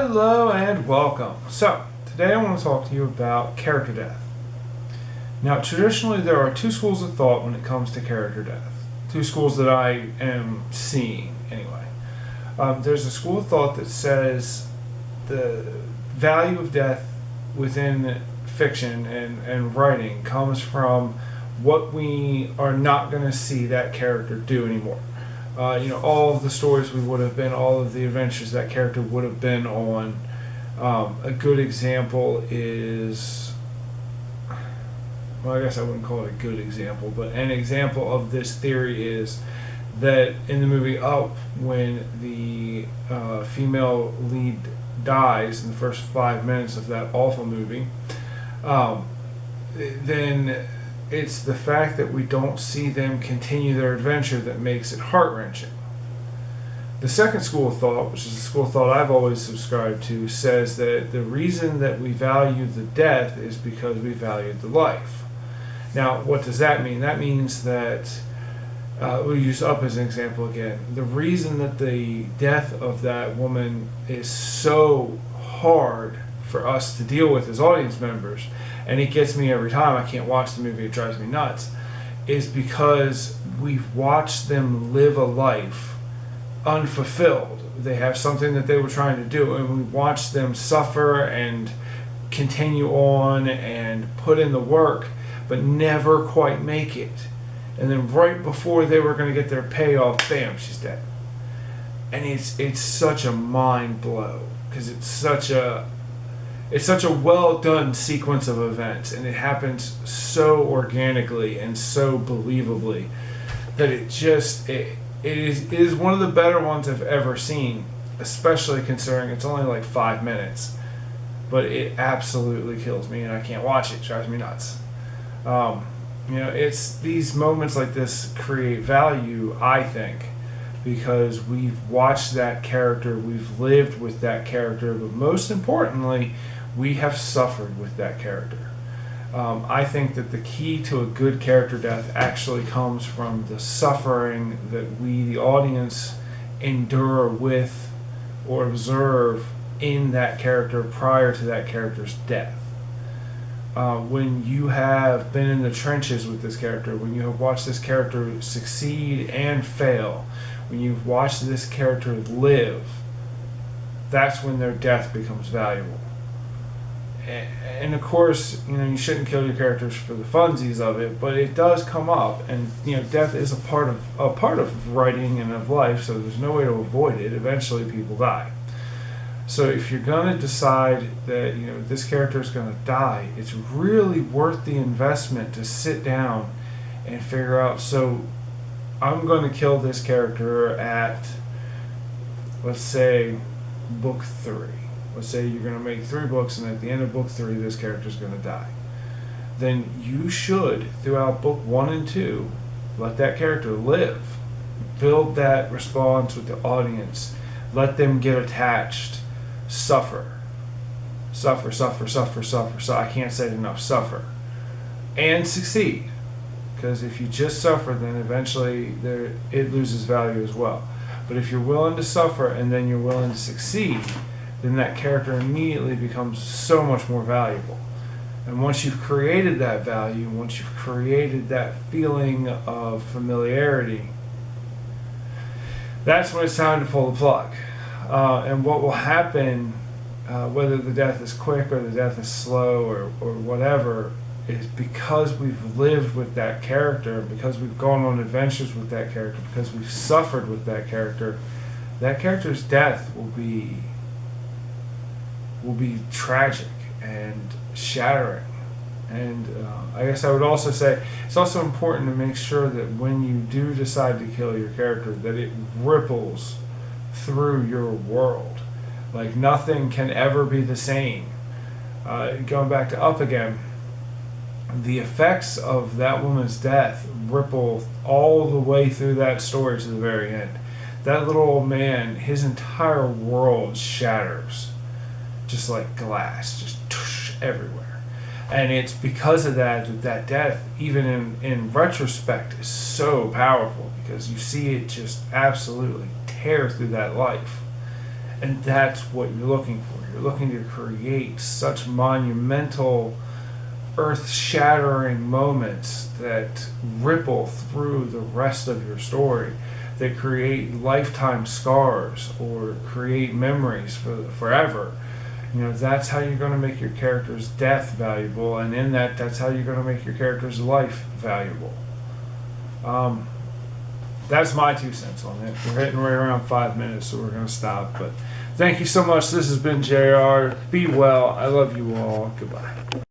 Hello and welcome. So, today I want to talk to you about character death. Now, traditionally, there are two schools of thought when it comes to character death. Two schools that I am seeing, anyway. There's a school of thought that says the value of death within fiction and writing comes from what we are not going to see that character do anymore. All of the stories we would have been, all of the adventures that character would have been on. A good example is, well, I guess I wouldn't call it a good example, but an example of this theory is that in the movie Up, when the female lead dies in the first 5 minutes of that awful movie, then it's the fact that we don't see them continue their adventure that makes it heart-wrenching. The second school of thought, which is the school of thought I've always subscribed to, says that the reason that we value the death is because we valued the life. Now, what does that mean? That means that, we'll use Up as an example again. The reason that the death of that woman is so hard for us to deal with as audience members, and it gets me every time. I can't watch the movie, it drives me nuts, is because we've watched them live a life unfulfilled. They have something that they were trying to do, and we watch them suffer and continue on and put in the work, but never quite make it. And then right before they were going to get their payoff, bam, she's dead. And it's such a mind blow, because it's such a well done sequence of events, and it happens so organically and so believably that it is one of the better ones I've ever seen, especially considering it's only like 5 minutes. But it absolutely kills me, and I can't watch it. It drives me nuts. It's these moments like this create value, I think, because we've watched that character, we've lived with that character, but most importantly, we have suffered with that character. I think that the key to a good character death actually comes from the suffering that we, the audience, endure with or observe in that character prior to that character's death. When you have been in the trenches with this character, when you have watched this character succeed and fail, when you've watched this character live, that's when their death becomes valuable. And of course, you shouldn't kill your characters for the funsies of it, but it does come up, and death is a part of writing and of life, so there's no way to avoid it. Eventually, people die. So if you're going to decide that this character is going to die, it's really worth the investment to sit down and figure out. So I'm going to kill this character at, let's say, book 3. Let's say you're going to make 3 books, and at the end of book 3, this character is going to die. Then you should, throughout book 1 and 2, let that character live. Build that response with the audience. Let them get attached. Suffer. Suffer, suffer, suffer, suffer. So I can't say it enough. Suffer. And succeed. Because if you just suffer, then eventually it loses value as well. But if you're willing to suffer and then you're willing to succeed, then that character immediately becomes so much more valuable. And once you've created that value, once you've created that feeling of familiarity, that's when it's time to pull the plug. And what will happen, whether the death is quick or the death is slow or whatever, is because we've lived with that character, because we've gone on adventures with that character, because we've suffered with that character's death will be tragic and shattering. And I guess I would also say it's also important to make sure that when you do decide to kill your character, that it ripples through your world. Like nothing can ever be the same. Going back to Up again, the effects of that woman's death ripple all the way through that story to the very end. That little old man, his entire world shatters. Just like glass, just everywhere. And it's because of that death, even in retrospect, is so powerful, because you see it just absolutely tear through that life. And that's what you're looking for. You're looking to create such monumental, earth-shattering moments that ripple through the rest of your story, that create lifetime scars or create memories for forever. That's how you're going to make your character's death valuable, and in that's how you're going to make your character's life valuable. That's my 2 cents on it. We're hitting right around 5 minutes, so we're going to stop. But thank you so much. This has been JR. Be well. I love you all. Goodbye.